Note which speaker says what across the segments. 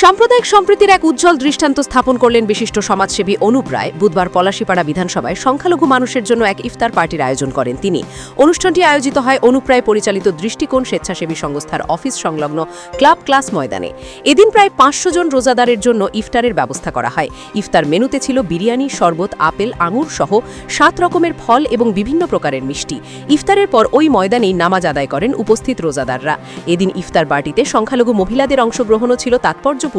Speaker 1: সাম্প্রদায়িক সম্প্রীতির এক উজ্জ্বল দৃষ্টান্ত স্থাপন করলেন বিশিষ্ট সমাজসেবী অনুপ রায়। বুধবার পলাশীপাড়া বিধানসভায় সংখ্যালঘু মানুষের জন্য এক ইফতার পার্টির আয়োজন করেন তিনি। অনুষ্ঠানটি আয়োজিত হয় অনুপ রায় পরিচালিত দৃষ্টিকোণ স্বেচ্ছাসেবী সংস্থার অফিস সংলগ্ন ক্লাব ক্লাস ময়দানে। এদিন প্রায় ৫০০ জন রোজাদারের জন্য ইফতারের ব্যবস্থা করা হয়। ইফতার মেনুতে ছিল বিরিয়ানি, শরবত, আপেল, আঙুর সহ ৭ রকমের ফল এবং বিভিন্ন প্রকারের মিষ্টি। ইফতারের পর ওই ময়দানেই নামাজ আদায় করেন উপস্থিত রোজাদাররা। এদিন ইফতার পার্টিতে সংখ্যালঘু মহিলাদের অংশগ্রহণও ছিল তাৎপর্যপূর্ণ।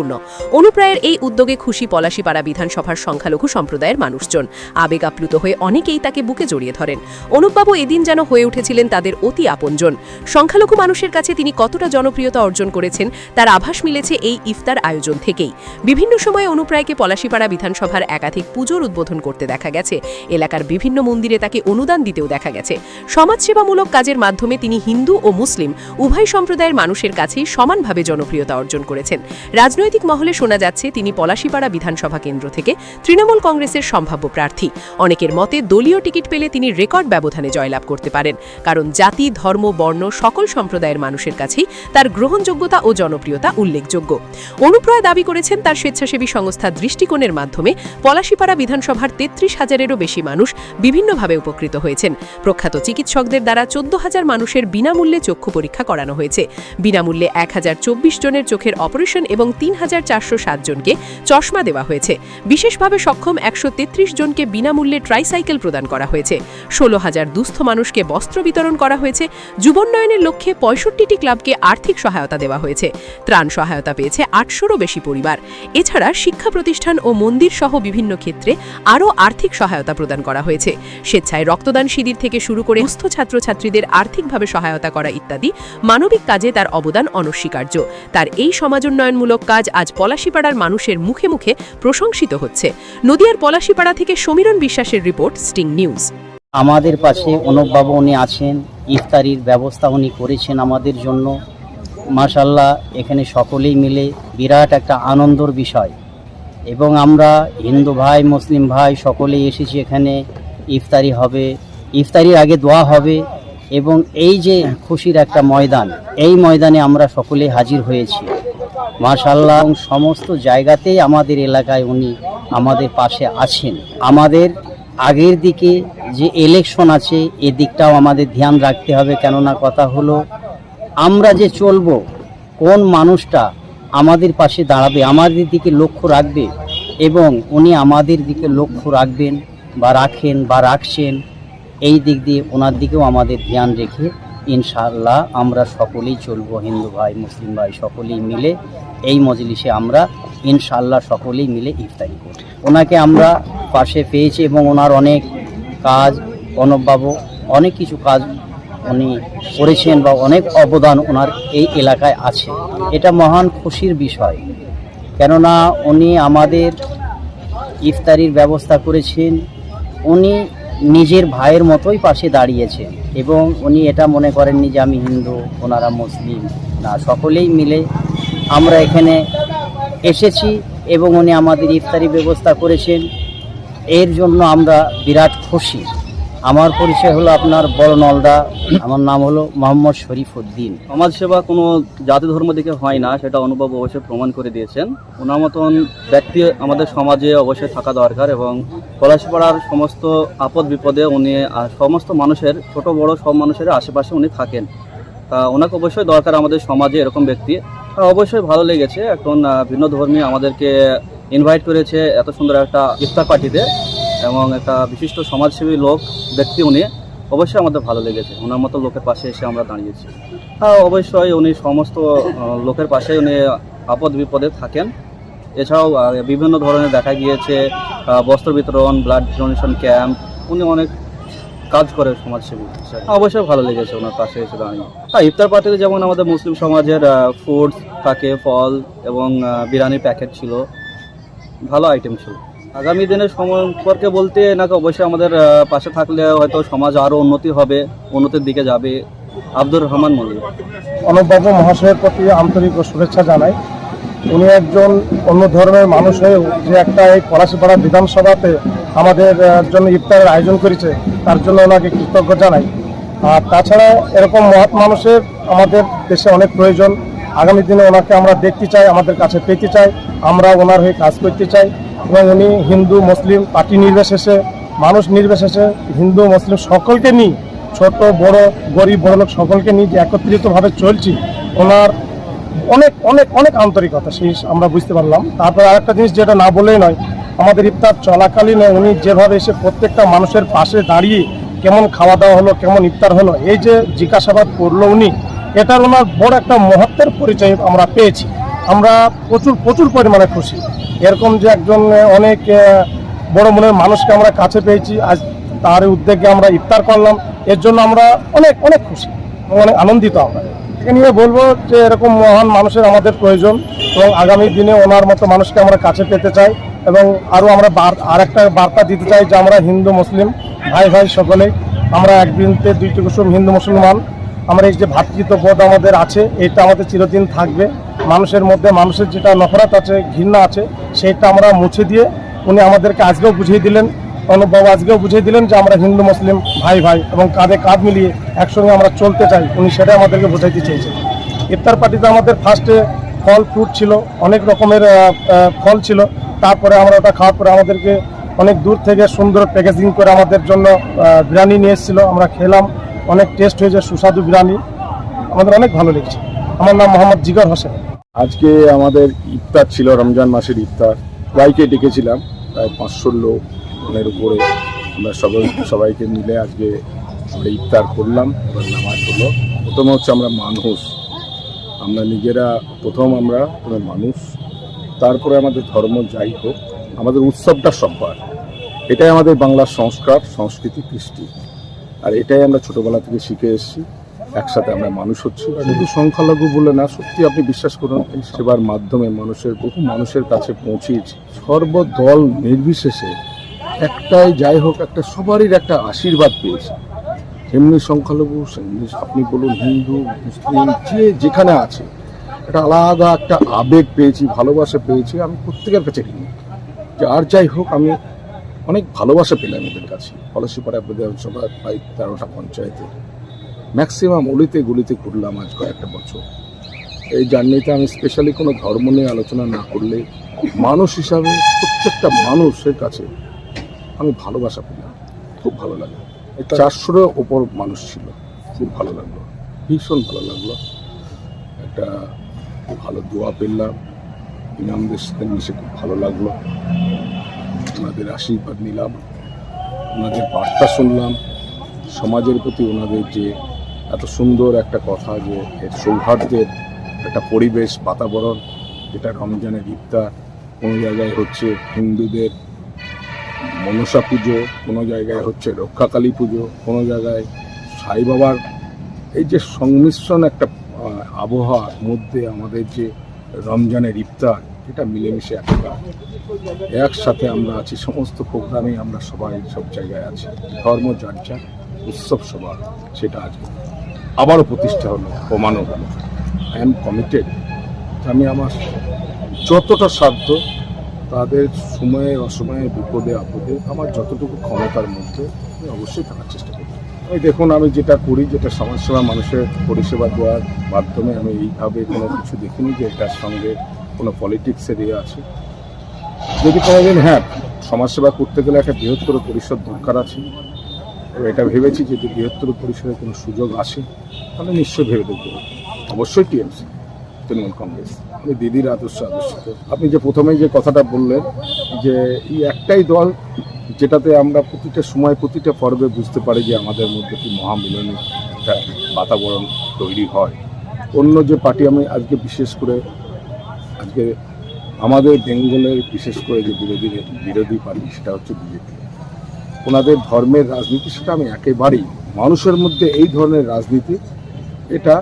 Speaker 1: অনুপ রায়ের এই উদ্যোগে খুশি পলাশীপাড়া বিধানসভার সংখ্যালঘু সম্প্রদায়ের মানুষজন। আবেগ আপ্লুত হয়ে অনেকেই তাকে বুকে জড়িয়ে ধরেন। অনুপবাবু এদিন যেন হয়ে উঠেছিলেন তাদের অতি আপনজন। সংখ্যালঘু মানুষের কাছে তিনি কতটা জনপ্রিয়তা অর্জন করেছেন তার আভাস মিলেছে এই ইফতার আয়োজন থেকেই। বিভিন্ন সময়ে অনুপ রায়কে পলাশীপাড়া বিধানসভার একাধিক পুজোর উদ্বোধন করতে দেখা গেছে। এলাকার বিভিন্ন মন্দিরে তাকে অনুদান দিতেও দেখা গেছে। সমাজসেবামূলক কাজের মাধ্যমে তিনি হিন্দু ও মুসলিম উভয় সম্প্রদায়ের মানুষের কাছেই সমানভাবে জনপ্রিয়তা অর্জন করেছেন। রাজনৈতিক মহলে শোনা যাচ্ছে তিনি পলাশীপাড়া বিধানসভা কেন্দ্র থেকে তৃণমূল কংগ্রেসের সম্ভাব্য প্রার্থী। অনেকের মতে দলীয় টিকিট পেলে তিনি রেকর্ড ব্যবধানে জয়লাভ করতে পারেন, কারণ জাতি, ধর্ম, বর্ণ সকল সম্প্রদায়ের মানুষের কাছেই তার গ্রহণযোগ্যতা ও জনপ্রিয়তা উল্লেখযোগ্য। অনুপ রায় দাবি করেছেন তার স্বেচ্ছাসেবী সংস্থা দৃষ্টিকোণের মাধ্যমে পলাশীপাড়া বিধানসভার ৩৩,০০০-এরও বেশি মানুষ বিভিন্নভাবে উপকৃত হয়েছেন। প্রখ্যাত চিকিৎসকদের দ্বারা ১৪,০০০ মানুষের বিনামূল্যে চক্ষু পরীক্ষা করানো হয়েছে। বিনামূল্যে ১,০২৪ জনের চোখের অপারেশন এবং ৩,৪০৭ জনকে চশমা দেওয়া হয়েছে। বিশেষভাবে সক্ষম ১৩৩ জনকে বিনামূল্যে ট্রাইসাইকেল প্রদান করা হয়েছে। ১৬,০০০ দুস্থ মানুষকে বস্ত্র বিতরণ করা হয়েছে। যুবোন্নয়নের লক্ষ্যে ৬৫টি ক্লাবকে আর্থিক সহায়তা দেওয়া হয়েছে। ত্রাণ সহায়তা পেয়েছে ৮০০রও বেশি পরিবার। এছাড়া শিক্ষা প্রতিষ্ঠান ও মন্দির সহ বিভিন্ন ক্ষেত্রে আরও আর্থিক সহায়তা প্রদান করা হয়েছে। স্বেচ্ছায় রক্তদান শিবির থেকে শুরু করে সুস্থ ছাত্রছাত্রীদের আর্থিকভাবে সহায়তা করা ইত্যাদি মানবিক কাজে তার অবদান অনস্বীকার্য। তার এই সমাজোন্নয়নমূলক কাজ আজ পলাশীপাড়ার মানুষের মুখে মুখে প্রশংসিত হচ্ছে। নদিয়ার পলাশীপাড়া থেকে সমীরণ বিশ্বাসের রিপোর্ট, স্টিং নিউজ।
Speaker 2: আমাদের পাশে অনুপবাবু উনি আছেন, ইফতারির ব্যবস্থা উনি করেছেন আমাদের জন্য। মাশাআল্লাহ, এখানে সকলেই মিলে বিরাট একটা আনন্দের বিষয়। এবং আমরা হিন্দু ভাই, মুসলিম ভাই সকলেই এসেছি এখানে। ইফতারি হবে, ইফতারির আগে দোয়া হবে এবং এই যে খুশির একটা ময়দান, এই ময়দানে আমরা সকলেই হাজির হয়েছি। মাশাআল্লাহ, সমস্ত জায়গাতেই আমাদের এলাকায় উনি আমাদের পাশে আছেন। আমাদের আগের দিকে যে ইলেকশন আছে এদিকটাও আমাদের ধ্যান রাখতে হবে, কেননা কথা হলো আমরা যে চলবো, কোন মানুষটা আমাদের পাশে দাঁড়াবে, আমাদের দিকে লক্ষ্য রাখবে, এবং উনি আমাদের দিকে লক্ষ্য রাখবেন বা রাখেন বা রাখছেন, এই দিক দিয়ে ওনার দিকেও আমাদের ধ্যান রেখে ইনশাআল্লাহ আমরা সকলেই চলবো। হিন্দু ভাই, মুসলিম ভাই সকলেই মিলে এই মজলিসে আমরা ইনশাআল্লাহ সকলেই মিলে ইফতারি করি। ওনাকে আমরা পাশে পেয়েছি এবং ওনার অনেক কাজ, অনুপবাবু অনেক কিছু কাজ উনি করেছেন বা অনেক অবদান ওনার এই এলাকায় আছে। এটা মহান খুশির বিষয়, কেননা উনি আমাদের ইফতারির ব্যবস্থা করেছেন। উনি নিজের ভাইয়ের মতোই পাশে দাঁড়িয়েছেন এবং উনি এটা মনে করেননি যে আমি হিন্দু, ওনারা মুসলিম, না, সকলেই মিলে আমরা এখানে এসেছি এবং উনি আমাদের ইফতারি ব্যবস্থা করেছেন। এর জন্য আমরা বিরাট খুশি। আমার পরিচয় হলো আপনার বড় নলদা, আমার নাম হলো মোহাম্মদ শরীফ উদ্দিন।
Speaker 3: সমাজসেবা কোনো জাতি ধর্ম দিকে হয় না, সেটা অনুভব অবশ্যই প্রমাণ করে দিয়েছেন। ওনার মতন ব্যক্তি আমাদের সমাজে অবশ্যই থাকা দরকার এবং পলাশীপাড়ার সমস্ত আপদ বিপদে উনি সমস্ত মানুষের, ছোট বড় সব মানুষের আশেপাশে উনি থাকেন। তা ওনাকে অবশ্যই দরকার আমাদের সমাজে এরকম ব্যক্তি। অবশ্যই ভালো লেগেছে, এখন ভিন্ন ধর্মী আমাদেরকে ইনভাইট করেছে এত সুন্দর একটা ইফতার পার্টিতে এবং একটা বিশিষ্ট সমাজসেবী ব্যক্তি উনি, অবশ্যই আমাদের ভালো লেগেছে। ওনার মতো লোকের পাশে এসে আমরা দাঁড়িয়েছি। অবশ্যই উনি সমস্ত লোকের পাশে উনি আপদ বিপদে থাকেন। এছাড়াও বিভিন্ন ধরনের দেখা গিয়েছে বস্ত্র বিতরণ, ব্লাড ডোনেশন ক্যাম্প, উনি অনেক কাজ করে সমাজসেবী। অবশ্যই ভালো লেগেছে ওনার পাশে এসে দাঁড়িয়ে। ইফতার পার্টিতে যেমন আমাদের মুসলিম সমাজের ফুডস থাকে, ফল এবং বিরিয়ানির প্যাকেট ছিল, ভালো আইটেম ছিল। আগামী দিনের সম্পর্কে বলতে নাকি অবশ্যই আমাদের পাশে থাকলে হয়তো সমাজ আরও উন্নতি হবে, উন্নতির দিকে যাবে। আব্দুর রহমান মল্লিক।
Speaker 4: অনুপবাবু মহাশয়ের প্রতি আন্তরিক শুভেচ্ছা জানাই। উনি একজন অন্য ধর্মের মানুষ হয়েও যে একটা এই পলাশীপাড়া বিধানসভাতে আমাদের জন্য ইফতারের আয়োজন করেছে, তার জন্য ওনাকে কৃতজ্ঞ জানাই। আর তাছাড়া এরকম মহৎ মানুষের আমাদের দেশে অনেক প্রয়োজন। আগামী দিনে ওনাকে আমরা দেখতে চাই, আমাদের কাছে পেতে চাই, আমরা ওনার হয়ে কাজ করতে চাই। এবং উনি হিন্দু মুসলিম পার্টি নির্বিশেষে, মানুষ নির্বিশেষে, হিন্দু মুসলিম সকলকে নিয়ে, ছোট বড় গরিব বড়লোক সকলকে নিয়ে যে একত্রিতভাবে চলছি, ওনার অনেক অনেক অনেক আন্তরিকতা সেই আমরা বুঝতে পারলাম। তারপর আরেকটা জিনিস যেটা না বললেই নয়, আমাদের ইফতার চলাকালীনে উনি যেভাবে এসে প্রত্যেকটা মানুষের পাশে দাঁড়িয়ে কেমন খাওয়া দাওয়া হলো, কেমন ইফতার হলো, এই যে জিজ্ঞাসাবাদ করলো উনি, এটার ওনার বড় একটা মহত্বের পরিচয় আমরা পেয়েছি। আমরা প্রচুর প্রচুর পরিমাণে খুশি। এরকম যে একজন অনেক বড় মনের মানুষকে আমরা কাছে পেয়েছি, আজ তার উদ্যোগে আমরা ইফতার করলাম, এর জন্য আমরা অনেক অনেক খুশি, অনেক আনন্দিত। আমরা একে নিয়ে বলবো যে এরকম মহান মানুষের আমাদের প্রয়োজন, এবং আগামী দিনে ওনার মতো মানুষকে আমরা কাছে পেতে চাই। এবং আরও আমরা আরেকটা বার্তা দিতে চাই যে আমরা হিন্দু মুসলিম ভাই ভাই সকলেই, আমরা এক বৃন্তে দুইটি কুসুম হিন্দু মুসলমান। আমরা এই যে ভ্রাতৃত্ববোধ আমাদের আছে, এটা আমাদের চিরদিন থাকবে। মানুষের মধ্যে মানুষের যেটা নফরত আছে, ঘৃণা আছে, সেইটা আমরা মুছে দিয়ে উনি আমাদেরকে আজকেও বুঝিয়ে দিলেন, অনুপবাবু আজকেও বুঝিয়ে দিলেন যে আমরা হিন্দু মুসলিম ভাই ভাই এবং কাঁধে কাঁধ মিলিয়ে একসঙ্গে আমরা চলতে চাই। উনি সেটাই আমাদেরকে বোঝাইতে চেয়েছেন। ইফতার পার্টিতে আমাদের ফার্স্টে ফল ফ্রুট ছিল, অনেক রকমের ফল ছিল। তারপরে আমরা ওটা খাওয়ার পরে আমাদেরকে অনেক দূর থেকে সুন্দর প্যাকেজিং করে আমাদের জন্য বিরিয়ানি নিয়ে এসেছিলো, আমরা খেলাম, অনেক টেস্ট হয়েছে, সুস্বাদু বিরিয়ানি, আমাদের অনেক ভালো লেগেছে। আমার নাম মোহাম্মদ জিগর হোসেন।
Speaker 5: আজকে আমাদের ইফতার ছিল, রমজান মাসের ইফতার। সবাইকে ডেকেছিলাম, প্রায় 500 লোকের উপরে আমরা সবাইকে মিলে আজকে আমরা ইফতার করলাম এবং নামাজ হলো। প্রথম হচ্ছে আমরা মানুষ, আমরা নিজেরা প্রথম আমরা মানুষ, তারপরে আমাদের ধর্ম যাই হোক, আমাদের উৎসবটা সব্বার। এটাই আমাদের বাংলার সংস্কার, সংস্কৃতি, কৃষ্টি। আর এটাই আমরা ছোটোবেলা থেকে শিখে এসেছি। একসাথে আমরা মানুষ হচ্ছি, শুধু সংখ্যালঘু বলে না, সত্যি আপনি বিশ্বাস করুন, এই সেবার মাধ্যমে বহু মানুষের কাছে পৌঁছেছি। সর্বদল নির্বিশেষে একটাই যাই হোক, একটা সবারই একটা আশীর্বাদ পেয়েছি। এমনি সংখ্যালঘু, আপনি বলুন হিন্দু মুসলিম, যে যেখানে আছে একটা আলাদা একটা আবেগ পেয়েছি, ভালোবাসা পেয়েছি। আমি প্রত্যেকের কাছে ঋণী যে আর যাই হোক, আমি অনেক ভালোবাসা পেলাম এদের কাছে। পলাশীপাড়া বিধানসভার প্রায় 13টা পঞ্চায়েতে ম্যাক্সিমাম অলিতে গলিতে ঘুরলাম আজ কয়েকটা বছর। এই জার্নিতে আমি স্পেশালি কোনো ধর্ম নিয়ে আলোচনা না করলে মানুষ হিসাবে প্রত্যেকটা মানুষের কাছে আমি ভালোবাসা পেলাম, খুব ভালো লাগলো। 400-এর ওপর মানুষ ছিল, খুব ভালো লাগলো, ভীষণ ভালো লাগলো। একটা ভালো দোয়া পেলাম, ইমামদের সাথে মিশে খুব ভালো লাগলো। ওনাদের আশীর্বাদ নিলাম, ওনাদের বার্তা শুনলাম, সমাজের প্রতি ওনাদের যে এত সুন্দর একটা কথা, যে এর সৌহার্দ্যের একটা পরিবেশ বাতাবরণ, যেটা রমজানের ইফতার। কোনো জায়গায় হচ্ছে হিন্দুদের মনসা পুজো, কোনো জায়গায় হচ্ছে রক্ষাকালী পুজো, কোনো জায়গায় সাই বাবার, এই যে সংমিশ্রণ একটা আবহাওয়ার মধ্যে আমাদের যে রমজানের ইফতার, এটা মিলেমিশে একসাথে আমরা আছি। সমস্ত প্রোগ্রামে আমরা সবাই সব জায়গায় আছি, ধর্ম যার যার, উৎসব সবার, সেটা আজকে আবারও প্রতিষ্ঠা হলো, প্রমাণও হলো। আই এম কমিটেড, আমি আমার যতটা সাধ্য তাদের সময়ে অসময়ে, বিপদে আপদে আমার যতটুকু ক্ষমতার মধ্যে আমি অবশ্যই থাকার চেষ্টা করি। আমি দেখুন, আমি যেটা করি, যেটা সমাজসেবা, মানুষের পরিষেবা দেওয়ার মাধ্যমে, আমি এইভাবে কোনো কিছু দেখিনি যে এটার সঙ্গে কোনো পলিটিক্সের ইয়ে আছে। যদি কোনোদিন সমাজসেবা করতে গেলে একটা বৃহত্তর পরিষদ দরকার আছে, এটা ভেবেছি যদি বৃহত্তর পরিষদের কোনো সুযোগ আসে তাহলে নিশ্চয়ই ভেবে দেখব। অবশ্যই টিএমসি, তৃণমূল কংগ্রেস, আমি দিদির আদর্শিত। আপনি যে প্রথমেই যে কথাটা বললেন যে এই একটাই দল যেটাতে আমরা প্রতিটা সময় প্রতিটা পর্বে বুঝতে পারি যে আমাদের মধ্যে কি মহামিলনের একটা বাতাবরণ তৈরি হয়। অন্য যে পার্টি, আমি আজকে বিশেষ করে আজকে আমাদের বেঙ্গলের বিশেষ করে যে বিরোধী পার্টি, সেটা হচ্ছে বিজেপি। ওনাদের ধর্মের রাজনীতি, সেটা আমি একেবারেই, মানুষের মধ্যে এই ধরনের রাজনীতি, এটা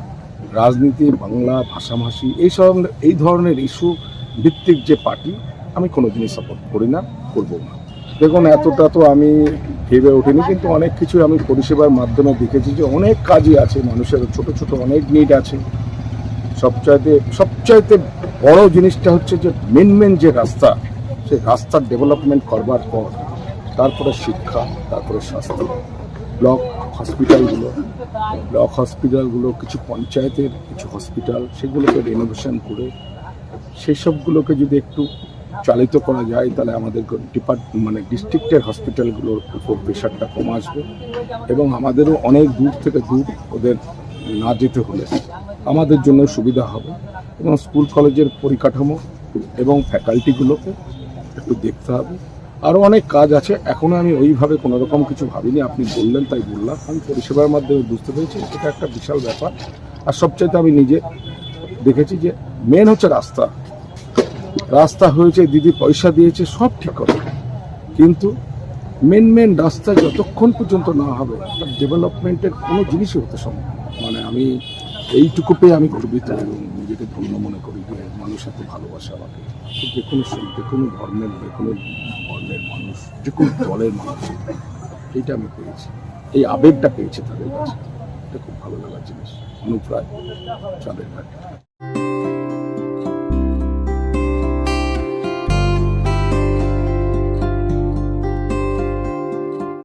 Speaker 5: রাজনীতি, বাংলা ভাষাভাষী এই ধরনের ইস্যু ভিত্তিক যে পার্টি, আমি কোনো জিনিস সাপোর্ট করি না, করবো না। দেখুন, এতটা তো আমি ভেবে ওঠিনি, কিন্তু অনেক কিছু আমি পরিষেবার মাধ্যমে দেখেছি যে অনেক কাজই আছে, মানুষের ছোট ছোট অনেক নিড আছে। সবচাইতে বড় জিনিসটা হচ্ছে যে মেন যে রাস্তা, সেই রাস্তার ডেভেলপমেন্ট করবার পর তারপরে শিক্ষা, তারপরে স্বাস্থ্য, ব্লক হসপিটালগুলো, ব্লক হসপিটালগুলো, কিছু পঞ্চায়েতের কিছু হসপিটাল, সেগুলোকে রেনোভেশন করে সেই সবগুলোকে যদি একটু চালিত করা যায় তাহলে আমাদের ডিস্ট্রিক্টের হসপিটালগুলোর উপর প্রেশারটা কম আসবে এবং আমাদেরও অনেক দূর থেকে দূর ওদের না যেতে হলে আমাদের জন্য সুবিধা হবে। এবং স্কুল কলেজের পরিকাঠামো এবং ফ্যাকাল্টিগুলোকে একটু দেখতে হবে। আরও অনেক কাজ আছে, এখনও আমি ওইভাবে কোনো রকম কিছু ভাবিনি, আপনি বললেন তাই বললাম। আমি পরিষেবার মাধ্যমে বুঝতে পেরেছি এটা একটা বিশাল ব্যাপার। আর সবচাইতে আমি নিজে দেখেছি যে মেন হচ্ছে রাস্তা হয়েছে, দিদি পয়সা দিয়েছে, সব ঠিক করে, কিন্তু মেন রাস্তা যতক্ষণ পর্যন্ত না হবে তার ডেভেলপমেন্টের কোনো জিনিসই হতে সম্ভব না। আমি এইটুকু পেয়ে আমি গর্বিত এবং নিজেকে ধন্য মনে করি যে মানুষ এত ভালোবাসে আমাকে। যে কোনো ধর্মের মানুষ, যে কোনো দলের মানুষ, এইটা আমি পেয়েছি, এই আবেগটা পেয়েছি তাদের কাছে। এটা খুব ভালো লাগার জিনিস। অনুপ্রায় চাঁদের ঘাট।